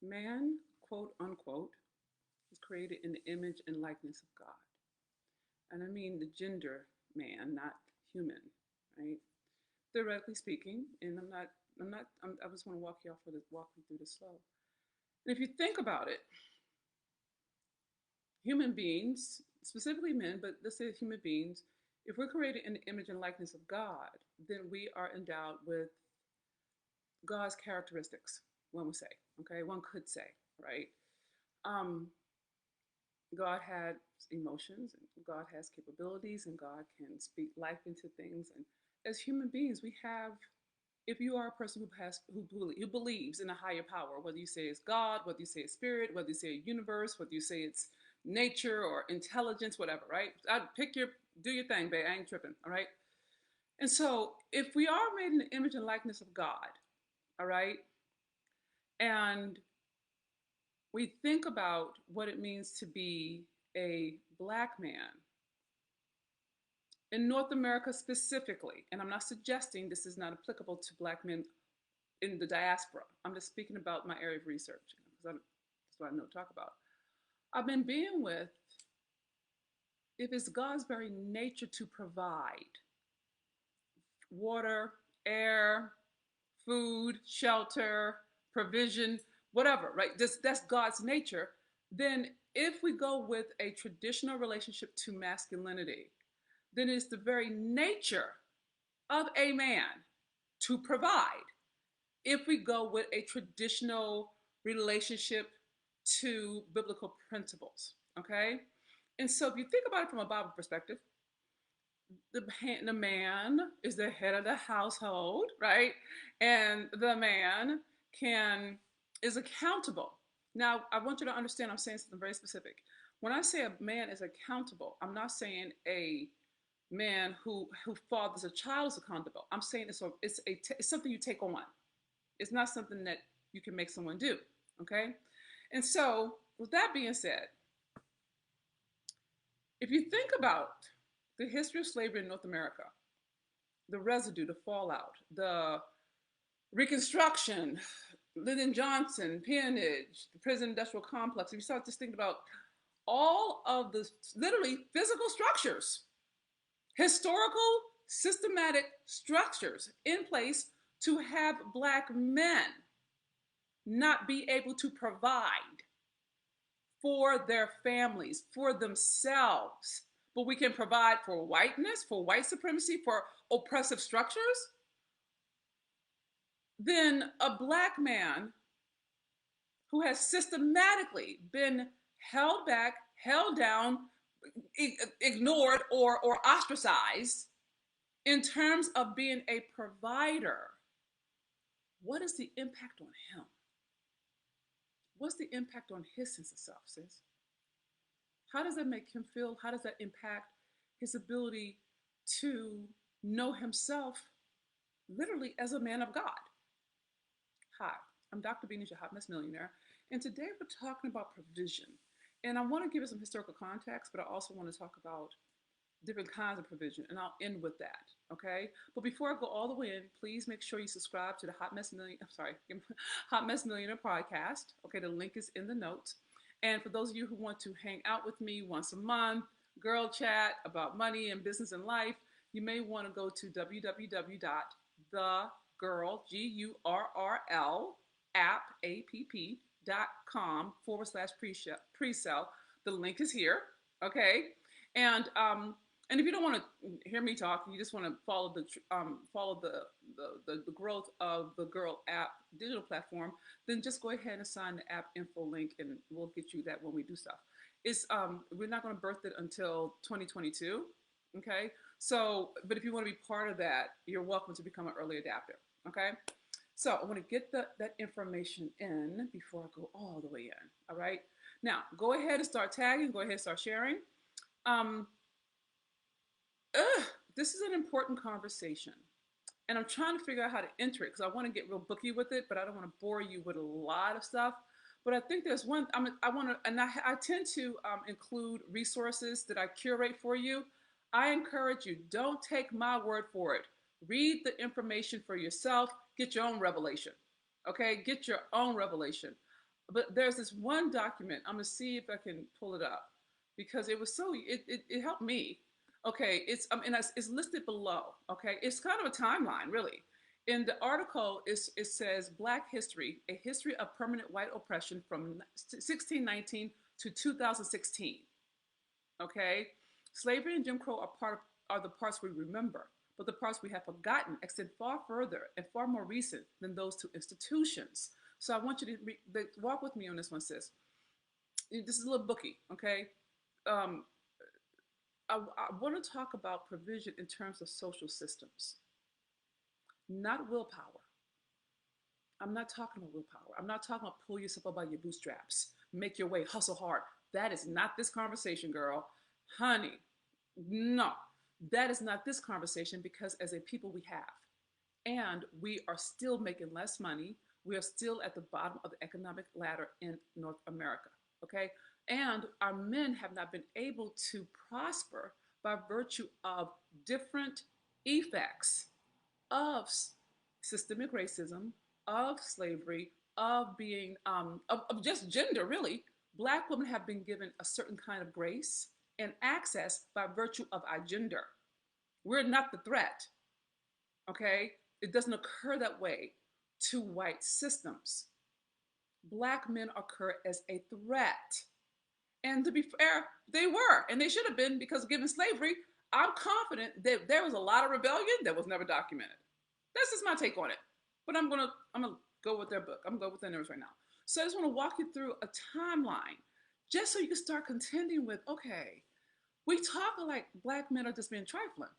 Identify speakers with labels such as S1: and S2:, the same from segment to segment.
S1: Man, quote unquote, is created in the image and likeness of God. And I mean the gender man, not human, right? Theoretically speaking, and I just want to walk you through this slow. And if you think about it, human beings, specifically men, but let's say human beings, if we're created in the image and likeness of God, then we are endowed with God's characteristics, one would say, okay? One could say, right? Um, God had emotions, and God has capabilities, and God can speak life into things. And as human beings, we have, if you are a person who believes in a higher power, whether you say it's God, whether you say it's spirit, whether you say it's universe, whether you say it's nature or intelligence, whatever, right? I'd pick your do your thing, babe. I ain't tripping, all right? And so if we are made in the image and likeness of God, all right, and we think about what it means to be a black man in North America specifically, and I'm not suggesting this is not applicable to black men in the diaspora. I'm just speaking about my area of research because that's what I know to talk about. I've been being with, if it's God's very nature to provide water, air, food, shelter, provision, whatever, right? That's God's nature. Then if we go with a traditional relationship to masculinity, then it's the very nature of a man to provide. If we go with a traditional relationship to biblical principles, okay? And so if you think about it from a Bible perspective, the man is the head of the household, right? And the man can is accountable. Now, I want you to understand I'm saying something very specific. When I say a man is accountable, I'm not saying a man who fathers a child is accountable. I'm saying it's something you take on. It's not something that you can make someone do, okay? And so, with that being said, if you think about the history of slavery in North America, the residue, the fallout, the Reconstruction, Lyndon Johnson, peonage, the prison industrial complex, if you start just thinking about all of the literally physical structures, historical, systematic structures in place to have black men not be able to provide for their families, for themselves, but we can provide for whiteness, for white supremacy, for oppressive structures, then a black man who has systematically been held back, held down, ignored, or ostracized in terms of being a provider, what is the impact on him? What's the impact on his sense of self, sis? How does that make him feel? How does that impact his ability to know himself literally as a man of God? Hi, I'm Dr. Beanish, your hot mess millionaire, and today we're talking about provision. And I want to give you some historical context, but I also want to talk about different kinds of provision, and I'll end with that, okay? But before I go all the way in, please make sure you subscribe to the Hot Mess Millionaire podcast. Okay, the link is in the notes. And for those of you who want to hang out with me once a month, girl chat about money and business and life, you may want to go to www.thegirl.com/pre-sale. The link is here, okay? And if you don't want to hear me talk, you just want to follow the growth of the Girl app digital platform, then just go ahead and sign the app info link, and we'll get you that when we do stuff. It's we're not going to birth it until 2022, okay? So, but if you want to be part of that, you're welcome to become an early adapter, okay? So I want to get that information in before I go all the way in, all right? Now, go ahead and start tagging. Go ahead and start sharing. This is an important conversation, and I'm trying to figure out how to enter it because I want to get real booky with it, but I don't want to bore you with a lot of stuff. But I think there's one I want to, and I tend to include resources that I curate for you. I encourage you, don't take my word for it. Read the information for yourself. Get your own revelation. Okay, get your own revelation. But there's this one document. I'm gonna see if I can pull it up because it was so it helped me. Okay, it's listed below. Okay, it's kind of a timeline, really. In the article, it says Black History: A History of Permanent White Oppression from 1619 to 2016. Okay, slavery and Jim Crow are the parts we remember, but the parts we have forgotten extend far further and far more recent than those two institutions. So I want you to walk with me on this one, sis. This is a little booky, okay? Um, I want to talk about provision in terms of social systems, not willpower. I'm not talking about willpower. I'm not talking about pull yourself up by your bootstraps, make your way, hustle hard. That is not this conversation, girl. Honey, no, that is not this conversation because as a people we have. And we are still making less money. We are still at the bottom of the economic ladder in North America. Okay. And our men have not been able to prosper by virtue of different effects of systemic racism, of slavery, of being, of just gender, really. Black women have been given a certain kind of grace and access by virtue of our gender. We're not the threat, okay? It doesn't occur that way to white systems. Black men occur as a threat. And to be fair, they were, and they should have been because given slavery, I'm confident that there was a lot of rebellion that was never documented. That's just my take on it. But I'm gonna go with their book. I'm gonna go with their numbers right now. So I just want to walk you through a timeline, just so you can start contending with, okay, we talk like black men are just being trifling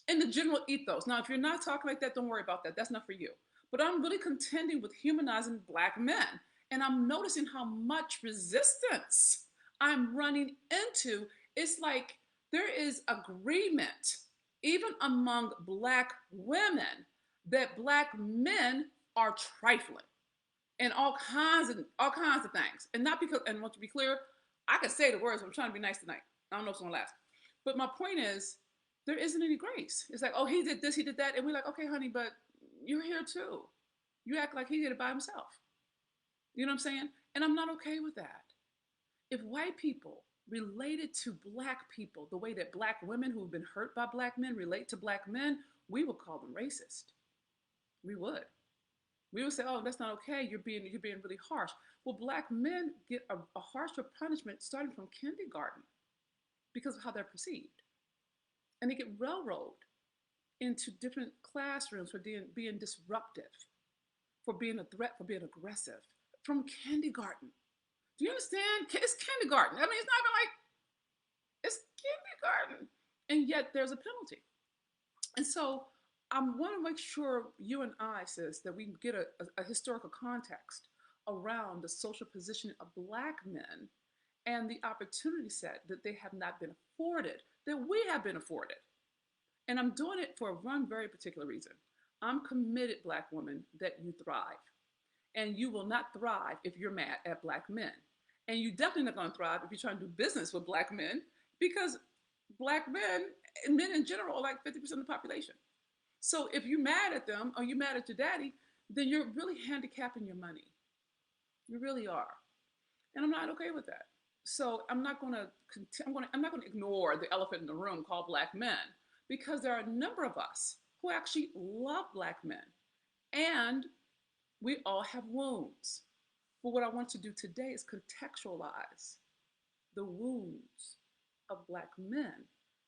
S1: in the general ethos. Now, if you're not talking like that, don't worry about that. That's not for you. But I'm really contending with humanizing black men. And I'm noticing how much resistance I'm running into. It's like there is agreement, even among black women, that black men are trifling and all kinds of things. And not because, and I want to be clear, I can say the words, but I'm trying to be nice tonight. I don't know if it's gonna last. But my point is, there isn't any grace. It's like, oh, he did this, he did that. And we're like, okay, honey, but you're here too. You act like he did it by himself. You know what I'm saying? And I'm not okay with that. If white people related to black people the way that black women who've been hurt by black men relate to black men, we would call them racist. We would. We would say, oh, that's not okay. You're being really harsh. Well, black men get a harsher punishment starting from kindergarten because of how they're perceived. And they get railroaded into different classrooms for being disruptive, for being a threat, for being aggressive from kindergarten. Do you understand? It's kindergarten. I mean, it's not even like it's kindergarten. And yet there's a penalty. And so I want to make sure you and I, sis, that we get a historical context around the social positioning of black men and the opportunity set that they have not been afforded, that we have been afforded. And I'm doing it for one very particular reason. I'm committed, black woman, that you thrive. And you will not thrive if you're mad at black men. And you're definitely not going to thrive if you're trying to do business with black men because black men and men in general are like 50% of the population. So if you're mad at them or you're mad at your daddy, then you're really handicapping your money. You really are. And I'm not okay with that. So I'm not going to ignore the elephant in the room called black men because there are a number of us who actually love black men. And we all have wounds. But what I want to do today is contextualize the wounds of black men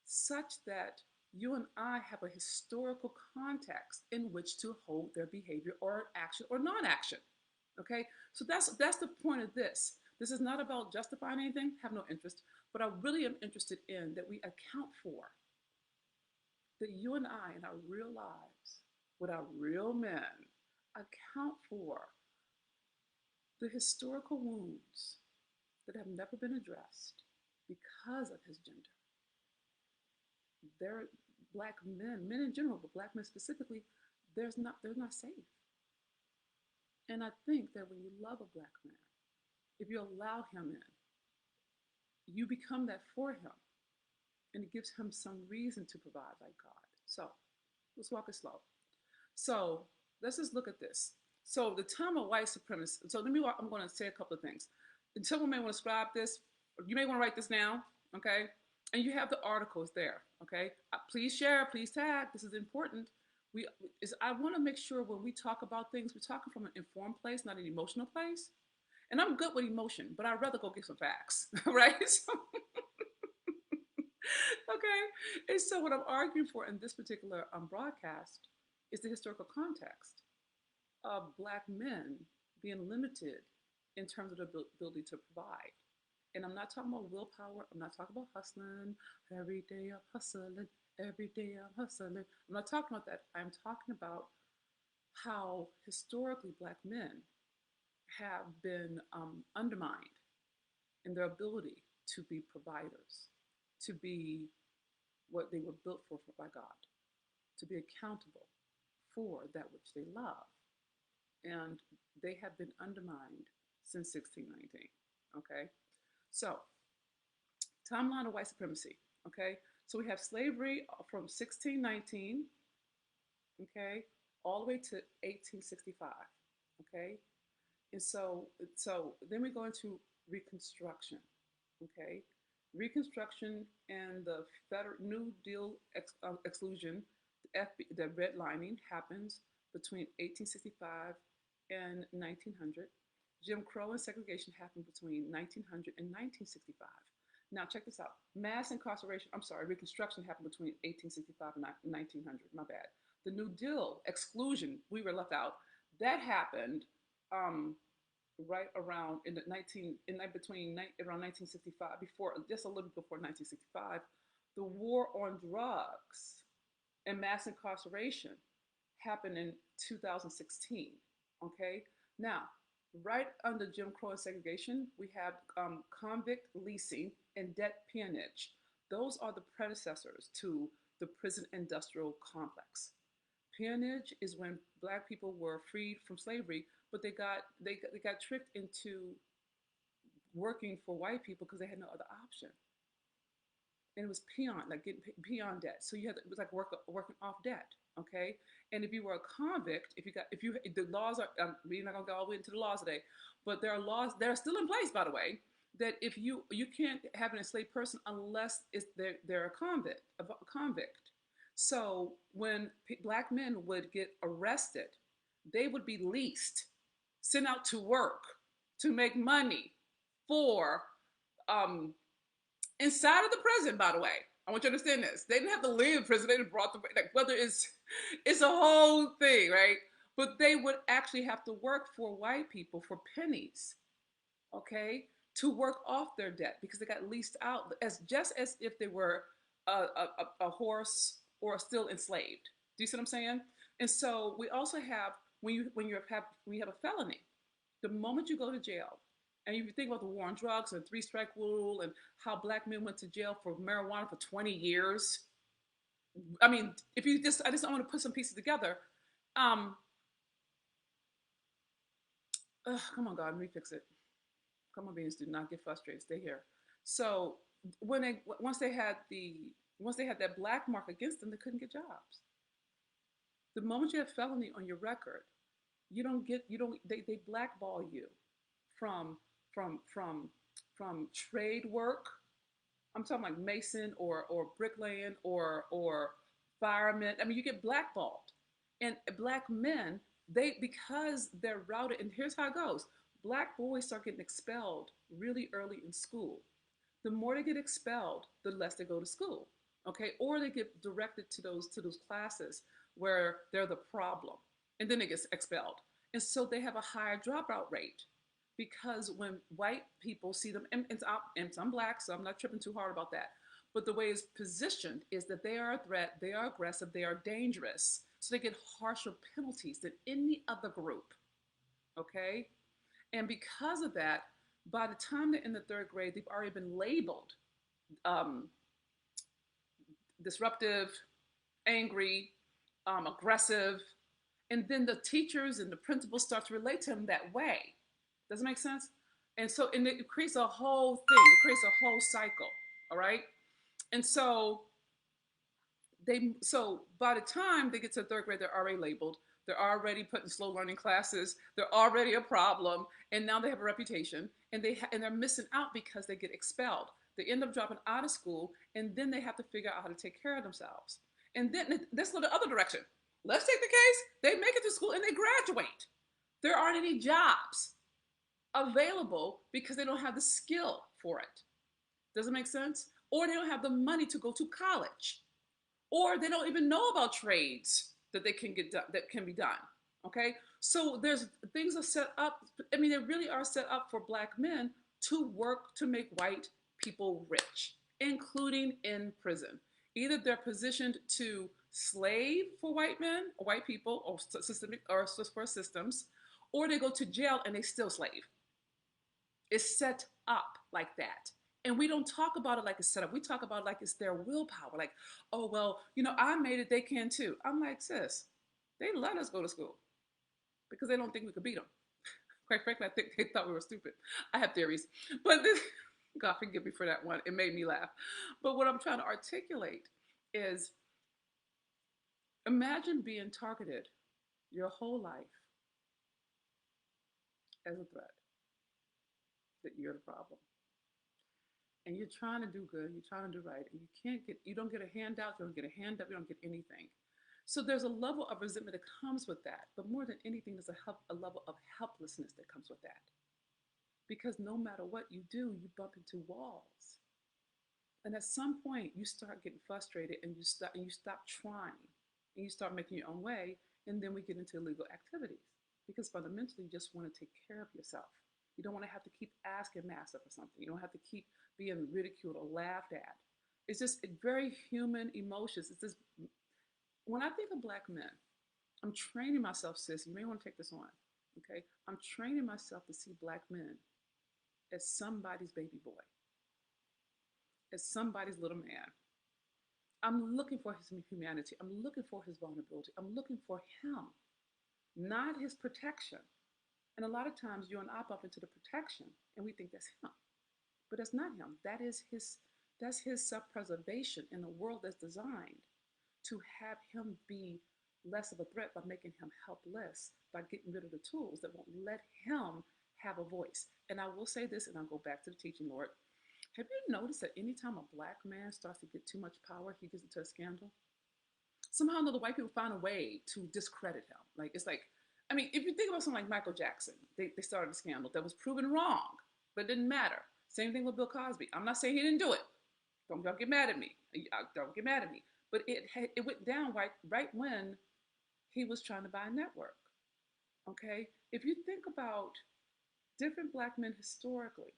S1: such that you and I have a historical context in which to hold their behavior or action or non-action. Okay, so that's the point of this. This is not about justifying anything, have no interest, but I really am interested in that we account for that you and I in our real lives, with our real men, account for the historical wounds that have never been addressed because of his gender. They're black men in general, but black men specifically, they're not safe. And I think that when you love a black man, if you allow him in, you become that for him. And it gives him some reason to provide like God. So let's walk it slow. So let's just look at this. So the time of white supremacy. So let me. I'm going to say a couple of things. And someone may want to describe this. You may want to write this down. Okay. And you have the articles there. Okay. Please share. Please tag. This is important. We is I want to make sure when we talk about things, we're talking from an informed place, not an emotional place. And I'm good with emotion, but I'd rather go get some facts, right? So, okay. And so what I'm arguing for in this particular broadcast is the historical context of Black men being limited in terms of their ability to provide. And I'm not talking about willpower. I'm not talking about hustling. Every day I'm hustling. Every day I'm hustling. I'm not talking about that. I'm talking about how historically Black men have been undermined in their ability to be providers, to be what they were built for by God, to be accountable for that which they love. And they have been undermined since 1619. Okay? So, timeline of white supremacy. Okay? So we have slavery from 1619, okay, all the way to 1865. Okay? And so then we go into Reconstruction. Okay? Reconstruction and the federal New Deal exclusion, the redlining happens between 1865 and 1900. Jim Crow and segregation happened between 1900 and 1965. Now, check this out. Mass incarceration, I'm sorry, Reconstruction happened between 1865 and 1900. My bad. The New Deal exclusion, we were left out. That happened right around in the 19 in between around 1965, before just a little bit before 1965. The war on drugs and mass incarceration happened in 2016. Okay, now right under Jim Crow and segregation, we have convict leasing and debt peonage. Those are the predecessors to the prison industrial complex. Peonage is when Black people were freed from slavery, but they got tricked into working for white people because they had no other option. And it was peon, like getting peon debt. So it was like working off debt. Okay, and if you were a convict, if you the laws are, we're not gonna go all the way into the laws today, but there are laws that are still in place, by the way, that if you can't have an enslaved person unless they're a convict. So when Black men would get arrested, they would be leased, sent out to work to make money for um, inside of the prison. By the way, I want you to understand this. They didn't have to leave prison. They brought them, like, whether it's a whole thing, right? But they would actually have to work for white people for pennies, okay, to work off their debt because they got leased out as just as if they were a horse or still enslaved. Do you see what I'm saying? And so we also have when you have a felony, the moment you go to jail, and you think about the war on drugs and three strike rule and how Black men went to jail for marijuana for 20 years. I mean, if you just, I just want to put some pieces together. Um, Come on, God, let me fix it. Come on, beings, do not get frustrated. Stay here. So when they once they had that black mark against them, they couldn't get jobs. The moment you have felony on your record, you don't they blackball you from from from from trade work. I'm talking like mason or bricklaying or fireman. I mean, you get blackballed. And Black men, they because they're routed, and here's how it goes. Black boys start getting expelled really early in school. The more they get expelled, the less they go to school. Okay, or they get directed to those classes where they're the problem, and then they get expelled. And so they have a higher dropout rate because when white people see them, and I'm Black, so I'm not tripping too hard about that. But the way it's positioned is that they are a threat, they are aggressive, they are dangerous. So they get harsher penalties than any other group. Okay? And because of that, by the time they're in the third grade, they've already been labeled um, disruptive, angry, aggressive. And then the teachers and the principals start to relate to them that way. Does it make sense? And it creates a whole thing. It creates a whole cycle. All right. And so by the time they get to third grade, they're already labeled. They're already put in slow learning classes. They're already a problem, and now they have a reputation, and they're missing out because they get expelled. They end up dropping out of school, and then they have to figure out how to take care of themselves. And then let's go the other direction. Let's take the case. They make it to school and they graduate. There aren't any jobs available because they don't have the skill for it. Does it make sense? Or they don't have the money to go to college, or they don't even know about trades that they can get done, that can be done. Okay, so there's things are set up. I mean, they really are set up for Black men to work to make white people rich, including in prison. Either they're positioned to slave for white men or white people or systemic or for systems, or they go to jail and they still slave. It's set up like that. And we don't talk about it like it's set up. We talk about it like it's their willpower. Like, oh, well, I made it, they can too. I'm like, sis, they let us go to school because they don't think we could beat them. Quite frankly, I think they thought we were stupid. I have theories. But this, God forgive me for that one. It made me laugh. But what I'm trying to articulate is, imagine being targeted your whole life as a threat, that you're the problem. And you're trying to do good, you're trying to do right, and you don't get a handout, you don't get a hand up, you don't get anything. So there's a level of resentment that comes with that. But more than anything, there's a level of helplessness that comes with that. Because no matter what you do, you bump into walls. And at some point, you start getting frustrated and you stop trying. And you start making your own way. And then we get into illegal activities. Because fundamentally, you just want to take care of yourself. You don't want to have to keep asking master for something. You don't have to keep being ridiculed or laughed at. It's just very human emotions. It's just, when I think of Black men, I'm training myself, sis, you may want to take this on, okay? I'm training myself to see Black men as somebody's baby boy, as somebody's little man. I'm looking for his humanity. I'm looking for his vulnerability. I'm looking for him, not his protection. And a lot of times you and I bump into the protection and we think that's him. But that's not him. That's his self-preservation in a world that's designed to have him be less of a threat by making him helpless, by getting rid of the tools that won't let him have a voice. And I will say this, and I'll go back to the teaching, Lord. Have you noticed that anytime a Black man starts to get too much power, he gets into a scandal? Somehow or another, white people find a way to discredit him. Like, it's like, I mean, if you think about something like Michael Jackson, they started a scandal that was proven wrong, but it didn't matter. Same thing with Bill Cosby. I'm not saying he didn't do it. Don't get mad at me. Don't get mad at me. But it went down right when he was trying to buy a network. Okay? If you think about different Black men historically,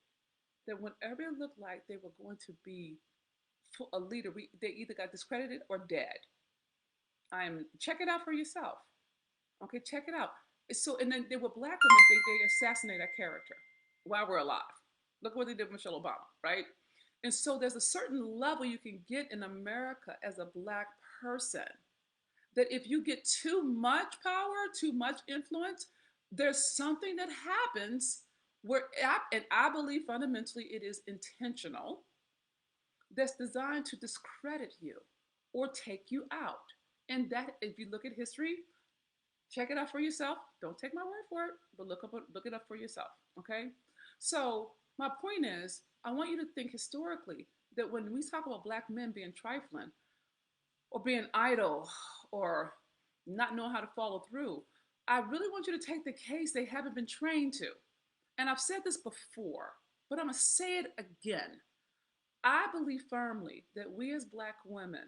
S1: that whenever it looked like they were going to be a leader, they either got discredited or dead. Check it out for yourself. Okay, check it out. So, and then there were Black women, they assassinate that character while we're alive. Look what they did with Michelle Obama, right? And so there's a certain level you can get in America as a Black person, that if you get too much power, too much influence, there's something that happens where, and I believe fundamentally it is intentional, that's designed to discredit you or take you out. And that, if you look at history, check it out for yourself. Don't take my word for it, but look it up for yourself, okay? So my point is, I want you to think historically that when we talk about Black men being trifling or being idle or not knowing how to follow through, I really want you to take the case they haven't been trained to. And I've said this before, but I'm going to say it again. I believe firmly that we as Black women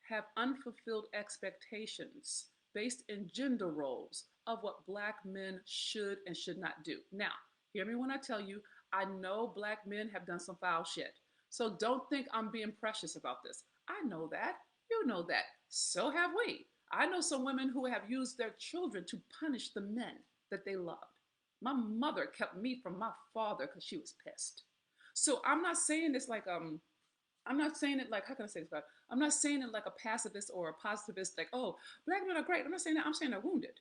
S1: have unfulfilled expectations based in gender roles of what Black men should and should not do. Now, hear me when I tell you, I know Black men have done some foul shit. So don't think I'm being precious about this. I know that. You know that. So have we. I know some women who have used their children to punish the men that they loved. My mother kept me from my father because she was pissed. So I'm not saying this like I'm not saying it like, how can I say this, God? I'm not saying it like a pacifist or a positivist, like, oh, Black men are great. I'm not saying that. I'm saying they're wounded.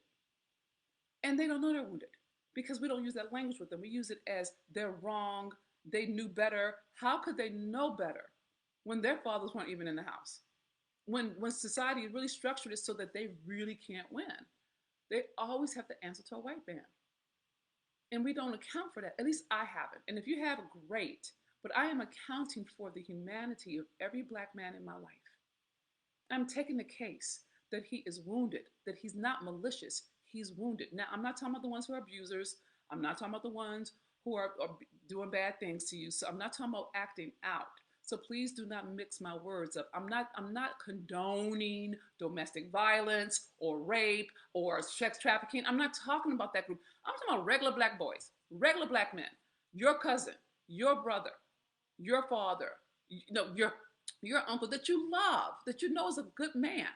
S1: And they don't know they're wounded because we don't use that language with them. We use it as they're wrong, they knew better. How could they know better when their fathers weren't even in the house? When society really structured it so that they really can't win. They always have to answer to a white man. And we don't account for that. At least I haven't. And if you have, great. But I am accounting for the humanity of every black man in my life. I'm taking the case that he is wounded, that he's not malicious, he's wounded. Now, I'm not talking about the ones who are abusers. I'm not talking about the ones who are doing bad things to you. So I'm not talking about acting out. So please do not mix my words up. I'm not condoning domestic violence or rape or sex trafficking. I'm not talking about that group. I'm talking about regular black boys, regular black men, your cousin, your brother, your father, your uncle that you love, that you know is a good man.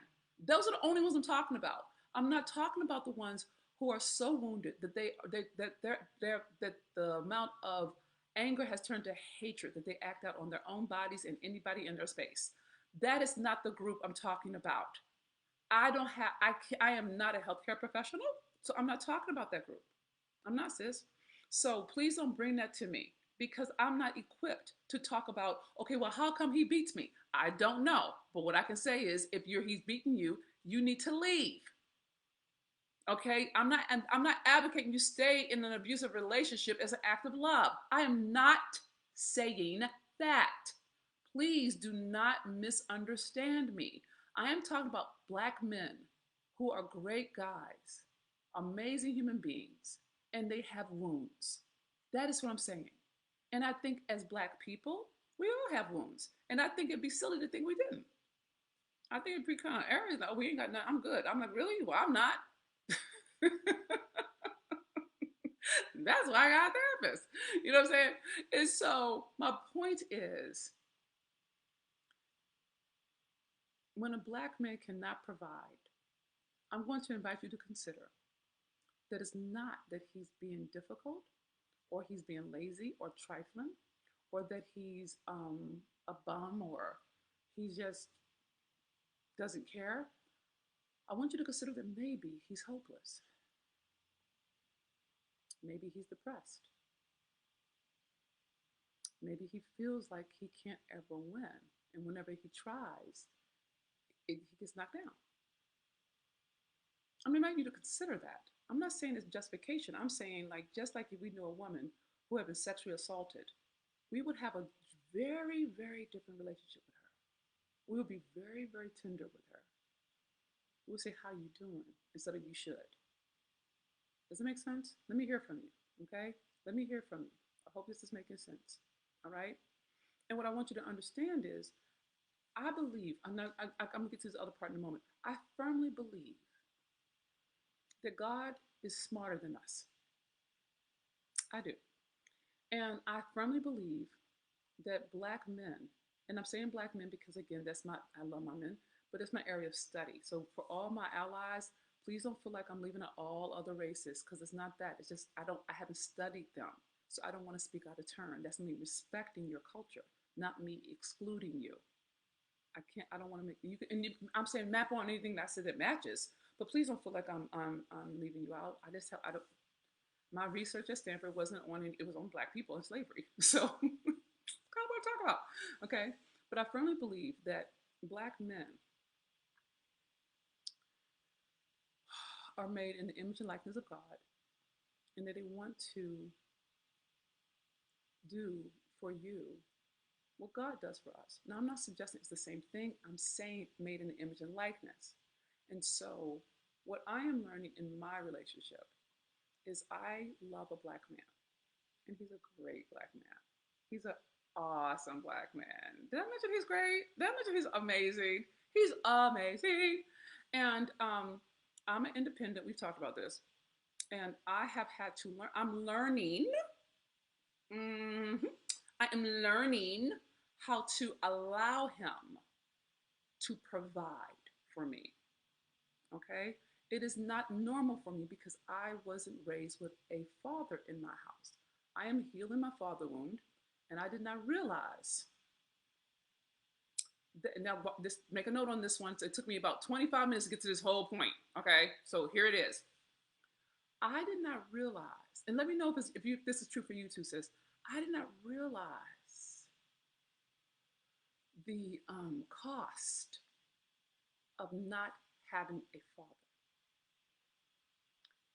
S1: Those are the only ones I'm talking about. I'm not talking about the ones who are so wounded that that the amount of anger has turned to hatred, that they act out on their own bodies and anybody in their space. That is not the group I'm talking about. I don't have I am not a healthcare professional, so I'm not talking about that group. I'm not, sis. So please don't bring that to me because I'm not equipped to talk about, okay, well, how come he beats me? I don't know. But what I can say is if he's beating you, you need to leave. Okay? I'm not advocating you stay in an abusive relationship as an act of love. I am not saying that. Please do not misunderstand me. I am talking about black men who are great guys, amazing human beings, and they have wounds. That is what I'm saying. And I think as black people, we all have wounds. And I think it'd be silly to think we didn't. I think it'd be kind of arrogant. Oh, we ain't got nothing. I'm good. I'm like, really? Well, I'm not. That's why I got a therapist. You know what I'm saying? And so my point is, when a black man cannot provide, I'm going to invite you to consider that it's not that he's being difficult or he's being lazy or trifling or that he's a bum or he just doesn't care. I want you to consider that maybe he's hopeless. Maybe he's depressed. Maybe he feels like he can't ever win. And whenever he tries, he gets knocked down. I'm inviting you to consider that. I'm not saying it's justification. I'm saying, like, just like if we knew a woman who had been sexually assaulted, we would have a very, very different relationship with her. We would be very, very tender with her. We would say, how you doing? Instead of you should. Does it make sense? Let me hear from you, okay? Let me hear from you. I hope this is making sense, all right? And what I want you to understand is, I believe, I'm going to get to this other part in a moment. I firmly believe that God is smarter than us. I do. And I firmly believe that black men, and I'm saying black men because again, I love my men, but it's my area of study. So for all my allies, please don't feel like I'm leaving out all other races because it's not that. It's just I haven't studied them. So I don't want to speak out of turn. That's me respecting your culture, not me excluding you. I don't want to make I'm saying map on anything that I said that matches, but please don't feel like I'm leaving you out. I don't. My research at Stanford wasn't on it was on black people in slavery. So kind of what I talk about. Okay. But I firmly believe that black men are made in the image and likeness of God and that they want to do for you what God does for us. Now, I'm not suggesting it's the same thing. I'm saying made in the image and likeness. And so, what I am learning in my relationship is I love a black man, and he's a great black man. He's an awesome black man. Did I mention he's great? Did I mention he's amazing? He's amazing. And I'm an independent. We've talked about this. And I have had to learn. I'm learning. I am learning how to allow him to provide for me. Okay? It is not normal for me because I wasn't raised with a father in my house. I am healing my father wound, and I did not realize that. Now, this, make a note on this one. So it took me about 25 minutes to get to this whole point. Okay? So here it is. I did not realize, and let me know if this is true for you too, sis. I did not realize the cost of not having a father.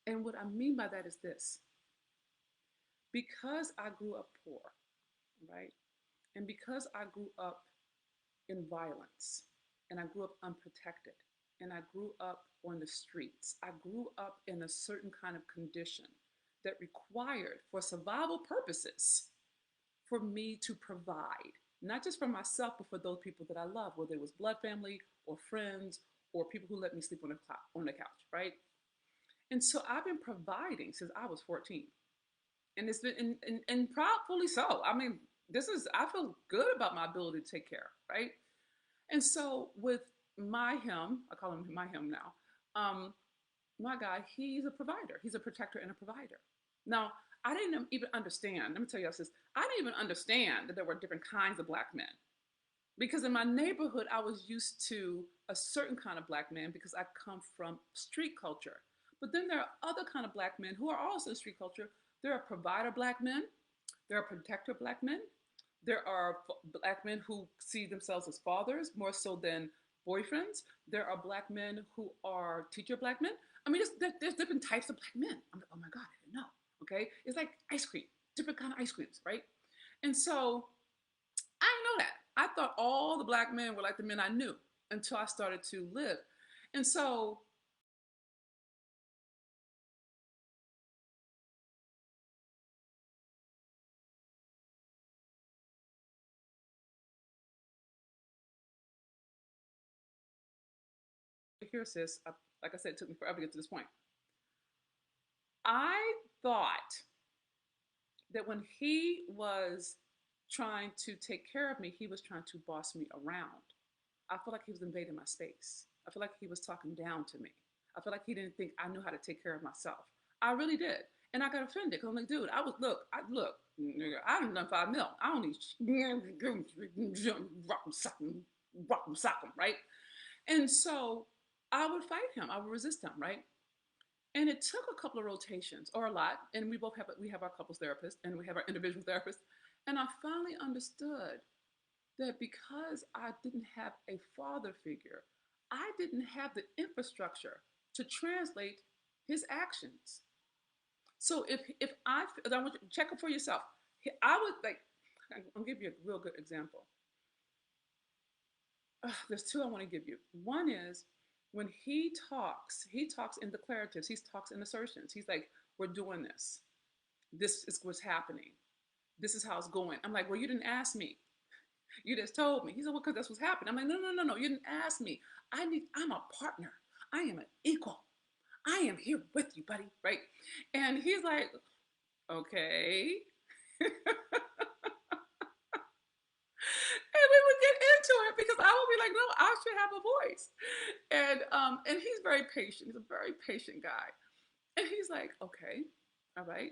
S1: And what I mean by that is this: because I grew up poor, right? And because I grew up in violence and I grew up unprotected and I grew up on the streets, I grew up in a certain kind of condition that required, for survival purposes, for me to provide, not just for myself, but for those people that I love, whether it was blood family or friends or people who let me sleep on the couch, right? And so I've been providing since I was 14. And it's been, and proudly so. I mean, I feel good about my ability to take care, right? And so with I call him my him now, my guy, he's a provider. He's a protector and a provider. Now, I didn't even understand. Let me tell you this. I didn't even understand that there were different kinds of black men. Because in my neighborhood, I was used to a certain kind of black man because I come from street culture. But then there are other kind of black men who are also street culture. There are provider black men. There are protector black men. There are black men who see themselves as fathers more so than boyfriends. There are black men who are teacher black men. I mean, there's different types of black men. I'm like, oh my God, I didn't know. Okay. It's like ice cream, different kind of ice creams, right? And so I didn't know that. I thought all the black men were like the men I knew until I started to live. And so here, sis, like I said, it took me forever to get to this point. I thought that when he was trying to take care of me, he was trying to boss me around. I feel like he was invading my space. I feel like he was talking down to me. I feel like he didn't think I knew how to take care of myself. I really did. And I got offended because I'm like, dude, look, nigga, I done done 5 mil. I don't need rock 'em, sock 'em, right? And so I would fight him. I would resist him, right? And it took a couple of rotations or a lot. And we have our couples therapist and we have our individual therapist. And I finally understood that because I didn't have a father figure, I didn't have the infrastructure to translate his actions. So I want you to check it for yourself. I would like, I'll give you a real good example. There's two I want to give you. One is when he talks in declaratives, he talks in assertions. He's like, we're doing this. This is what's happening. This is how it's going. I'm like, well, you didn't ask me. You just told me. He said, well, because that's what's happening. I'm like, no. You didn't ask me. I'm a partner. I am an equal. I am here with you, buddy. Right? And he's like, okay. And we would get into it because I would be like, no, I should have a voice. And he's very patient. He's a very patient guy. And he's like, okay, all right.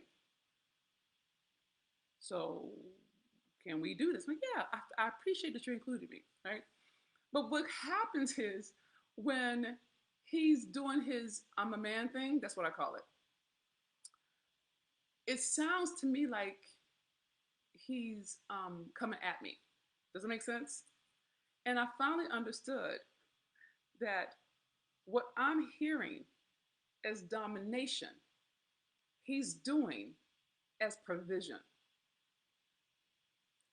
S1: So can we do this? I'm like, yeah, I appreciate that you included me, right? But what happens is when he's doing his I'm a man thing, that's what I call it. It sounds to me like he's coming at me. Does it make sense? And I finally understood that what I'm hearing as domination, he's doing as provision.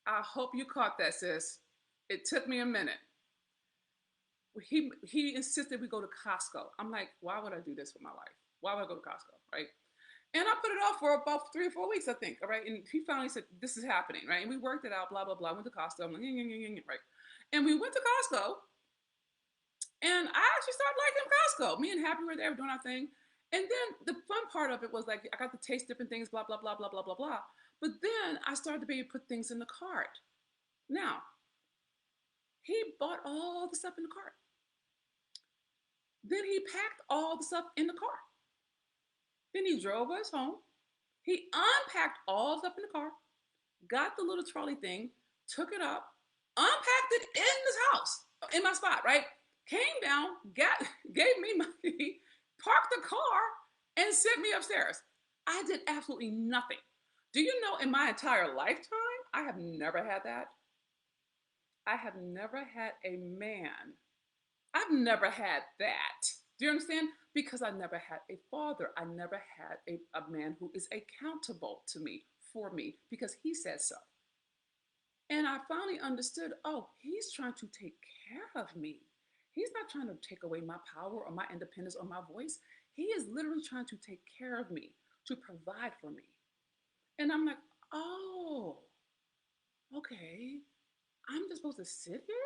S1: I hope you caught that, sis. It took me a minute. He insisted we go to Costco. I'm like, why would I do this with my life? Why would I go to Costco, right? And I put it off for about 3 or 4 weeks, I think. All right. And he finally said, this is happening, right? And we worked it out, blah, blah, blah. Went to Costco. I'm like, right. And we went to Costco. And I actually started liking Costco. Me and Happy were there doing our thing. And then the fun part of it was like, I got to taste different things, blah, blah, blah, blah, blah, blah, blah. But then I started to be able to put things in the cart. Now, he bought all the stuff in the cart. Then he packed all the stuff in the car. Then he drove us home. He unpacked all the stuff in the car, got the little trolley thing, took it up, unpacked it in this house, in my spot, right? Came down, gave me my key, parked the car, and sent me upstairs. I did absolutely nothing. Do you know in my entire lifetime, I have never had that? I have never had a man. I've never had that. Do you understand? Because I never had a father. I never had a man who is accountable to me, for me, because he said so. And I finally understood, oh, he's trying to take care of me. He's not trying to take away my power or my independence or my voice. He is literally trying to take care of me, to provide for me. And I'm like, oh, okay. I'm just supposed to sit here?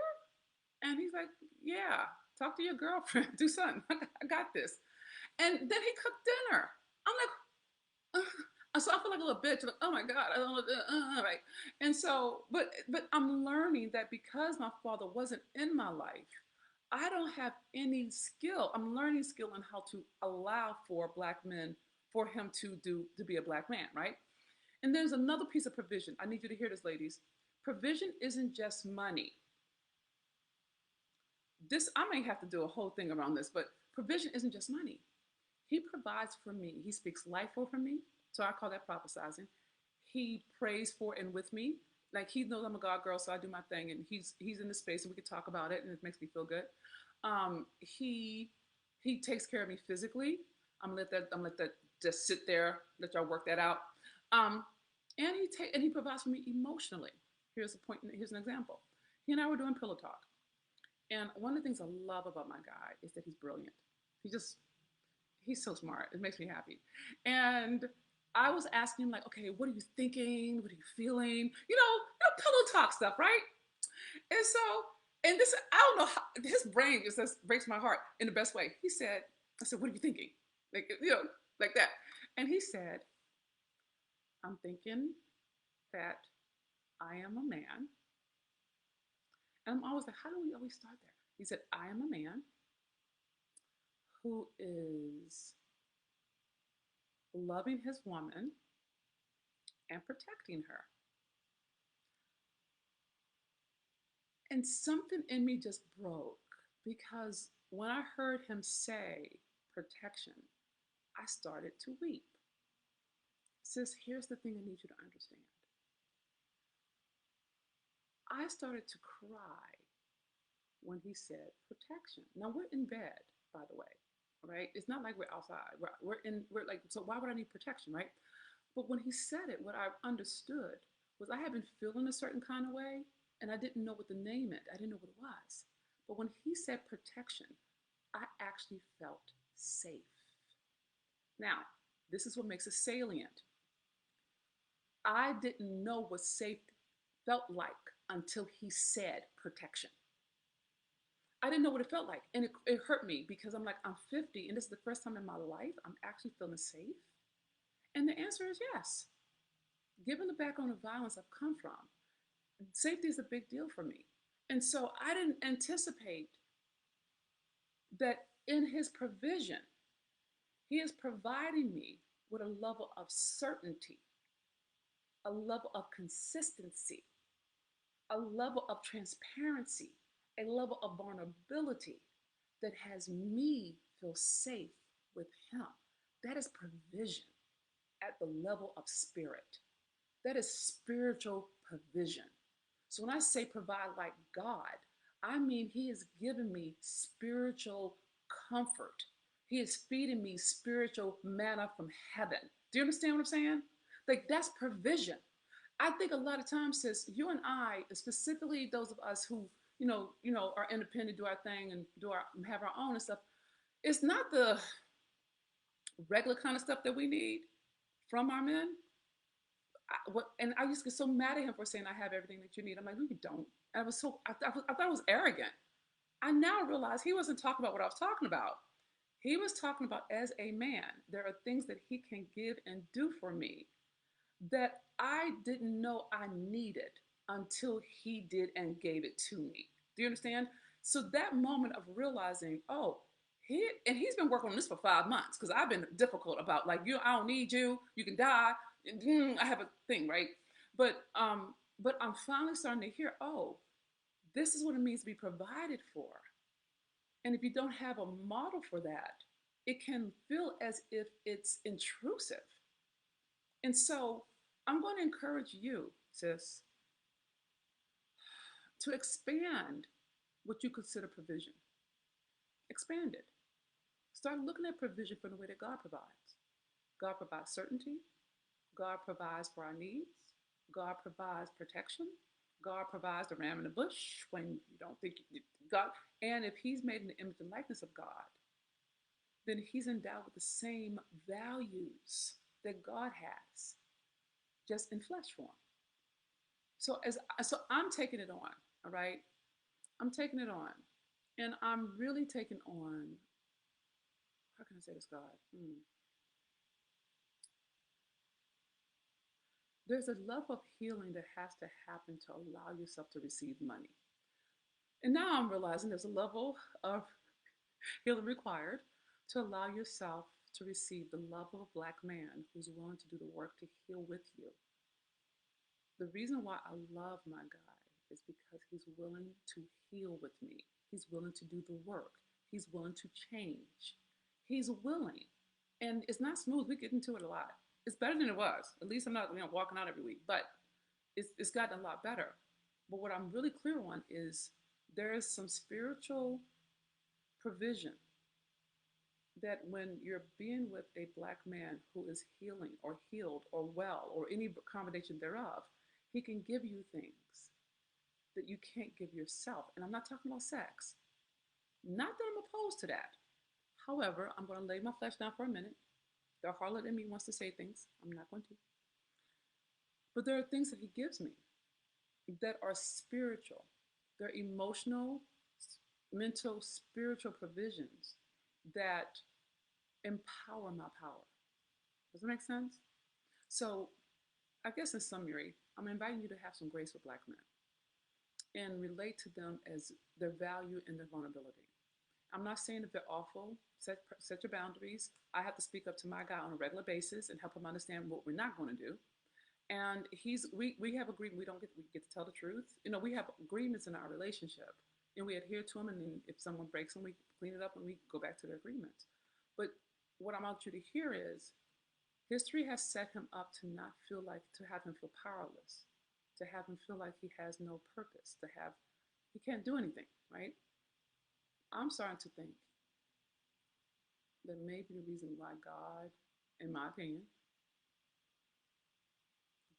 S1: And he's like, yeah, talk to your girlfriend, do something. I got this. And then he cooked dinner. I'm like, so I feel like a little bitch. Like, oh my God, I don't know, right. And so, but I'm learning that because my father wasn't in my life, I don't have any skill. I'm learning skill on how to allow for black men, for him to be a black man, right? And there's another piece of provision. I need you to hear this, ladies. Provision isn't just money. This I may have to do a whole thing around this, but provision isn't just money. He provides for me. He speaks life over me. So I call that prophesizing. He prays for and with me. Like he knows I'm a God girl, so I do my thing, and he's in the space, and we can talk about it, and it makes me feel good. He takes care of me physically. I'm let that just sit there. Let y'all work that out. Um, and he provides for me emotionally. Here's a point. Here's an example. He and I were doing pillow talk, and one of the things I love about my guy is that he's brilliant. He just he's so smart. It makes me happy. And I was asking him like, okay, what are you thinking? What are you feeling? Pillow talk stuff, right? And so, and this, I don't know how his brain just breaks my heart in the best way. I said, what are you thinking? Like, like that. And he said, I'm thinking that I am a man. And I'm always like, how do we always start there? He said, I am a man who is loving his woman and protecting her. And something in me just broke because when I heard him say protection, I started to weep. Sis, here's the thing I need you to understand. I started to cry when he said protection. Now we're in bed, by the way, right? It's not like we're outside. We're like, so why would I need protection, right? But when he said it, what I understood was I had been feeling a certain kind of way and I didn't know what the name meant. I didn't know what it was. But when he said protection, I actually felt safe. Now, this is what makes it salient. I didn't know what safe felt like until he said protection. I didn't know what it felt like. And it hurt me because I'm like, I'm 50 and this is the first time in my life I'm actually feeling safe. And the answer is yes. Given the background of violence I've come from, safety is a big deal for me. And so I didn't anticipate that in his provision, he is providing me with a level of certainty, a level of consistency, a level of transparency, a level of vulnerability that has me feel safe with him. That is provision at the level of spirit. That is spiritual provision. So when I say provide like God, I mean he is giving me spiritual comfort. He is feeding me spiritual manna from heaven. Do you understand what I'm saying? Like that's provision. I think a lot of times, sis, you and I, specifically those of us who, are independent, do our thing and have our own and stuff, it's not the regular kind of stuff that we need from our men. And I used to get so mad at him for saying I have everything that you need. I'm like, no, you don't. And I thought it was arrogant. I now realize he wasn't talking about what I was talking about. He was talking about as a man, there are things that he can give and do for me that I didn't know I needed until he did and gave it to me. Do you understand? So that moment of realizing, oh, he's been working on this for 5 months because I've been difficult about like I don't need you, you can die. I have a thing, right? But I'm finally starting to hear, oh, this is what it means to be provided for. And if you don't have a model for that, it can feel as if it's intrusive. And so I'm going to encourage you, sis, to expand what you consider provision. Expand it. Start looking at provision from the way that God provides. God provides certainty. God provides for our needs. God provides protection. God provides the ram in the bush when you don't think God. And if He's made in the image and likeness of God, then He's endowed with the same values that God has, just in flesh form. So I'm taking it on, all right? I'm taking it on. And I'm really taking on, how can I say this, God? There's a level of healing that has to happen to allow yourself to receive money. And now I'm realizing there's a level of healing required to allow yourself to receive the love of a Black man who's willing to do the work to heal with you. The reason why I love my guy is because he's willing to heal with me. He's willing to do the work. He's willing to change. He's willing. And it's not smooth. We get into it a lot. It's better than it was. At least I'm not, walking out every week, but it's gotten a lot better. But what I'm really clear on is there is some spiritual provision that when you're being with a Black man who is healing or healed or well or any combination thereof, he can give you things that you can't give yourself. And I'm not talking about sex. Not that I'm opposed to that. However, I'm going to lay my flesh down for a minute. The harlot in me wants to say things. I'm not going to. But there are things that he gives me that are spiritual. They're emotional, mental, spiritual provisions that empower my power. Does that make sense? So I guess in summary, I'm inviting you to have some grace with Black men and relate to them as their value and their vulnerability. I'm not saying that they're awful. Set your boundaries. I have to speak up to my guy on a regular basis and help him understand what we're not going to do. And we have agreement. We get to tell the truth. We have agreements in our relationship, and we adhere to them. And then if someone breaks them, we clean it up and we go back to the agreements. But what I want you to hear is, history has set him up to have him feel powerless, to have him feel like he has no purpose, he can't do anything, right? I'm starting to think that maybe the reason why God, in my opinion,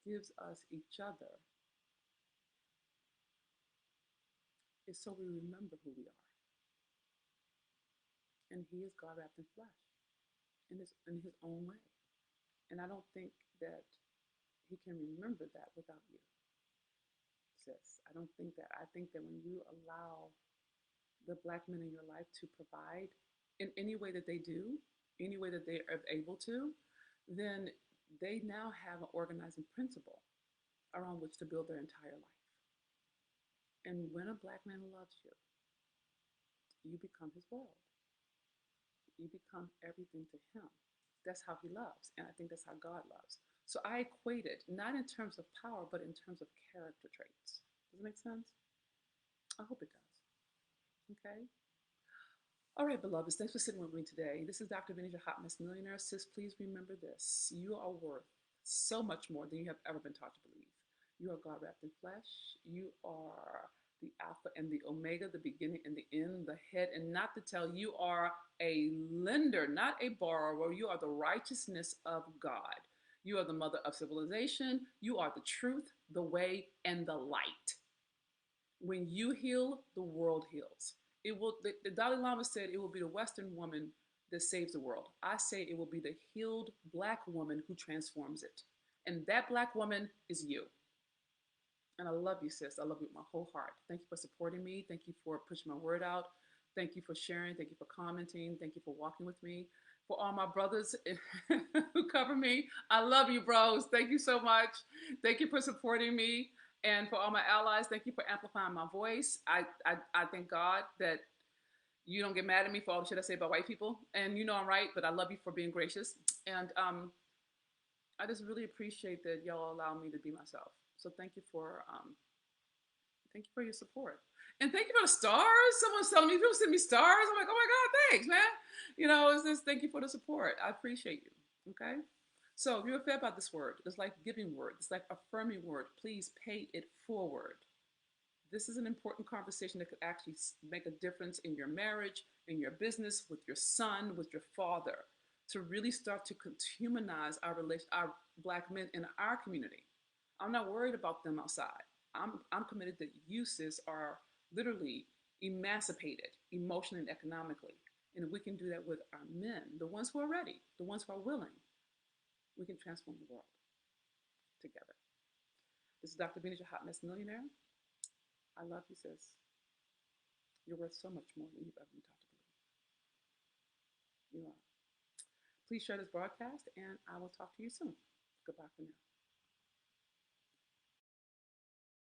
S1: gives us each other is so we remember who we are. And He is God wrapped in flesh in his own way. And I don't think that He can remember that without you, sis. I don't think that. I think that when you allow the Black men in your life to provide in any way that they do, any way that they are able to, then they now have an organizing principle around which to build their entire life. And when a Black man loves you, you become his world. You become everything to him. That's how he loves. And I think that's how God loves. So I equate it, not in terms of power, but in terms of character traits. Does it make sense? I hope it does. Okay? All right, beloveds, thanks for sitting with me today. This is Dr. Vinny, your Hot Mess Millionaire. Sis, please remember this. You are worth so much more than you have ever been taught to believe. You are God wrapped in flesh. You are the Alpha and the Omega, the beginning and the end, the head and not the tail. You are a lender, not a borrower. You are the righteousness of God. You are the mother of civilization. You are the truth, the way, and the light. When you heal, the world heals. The Dalai Lama said it will be the Western woman that saves the world. I say it will be the healed Black woman who transforms it. And that Black woman is you. And I love you, sis. I love you with my whole heart. Thank you for supporting me. Thank you for pushing my word out. Thank you for sharing. Thank you for commenting. Thank you for walking with me. For all my brothers who cover me, I love you, bros. Thank you so much. Thank you for supporting me. And for all my allies, thank you for amplifying my voice. I thank God that you don't get mad at me for all the shit I say about white people. And you know I'm right, but I love you for being gracious. And I just really appreciate that y'all allow me to be myself. So thank you for your support. And thank you for the stars. Someone's telling me, people send me stars. I'm like, oh my God, thanks, man. It's just thank you for the support. I appreciate you. Okay? So if you're fed by this word, it's like giving word, it's like affirming word, please pay it forward. This is an important conversation that could actually make a difference in your marriage, in your business, with your son, with your father, to really start to humanize our Black men in our community. I'm not worried about them outside. I'm committed that you, sis, are literally emancipated emotionally and economically. And if we can do that with our men, the ones who are ready, the ones who are willing, we can transform the world together. This is Dr. Venus, your hot mess millionaire. I love you, sis. You're worth so much more than you've ever been taught to believe. You are. Please share this broadcast, and I will talk to you soon. Goodbye for now.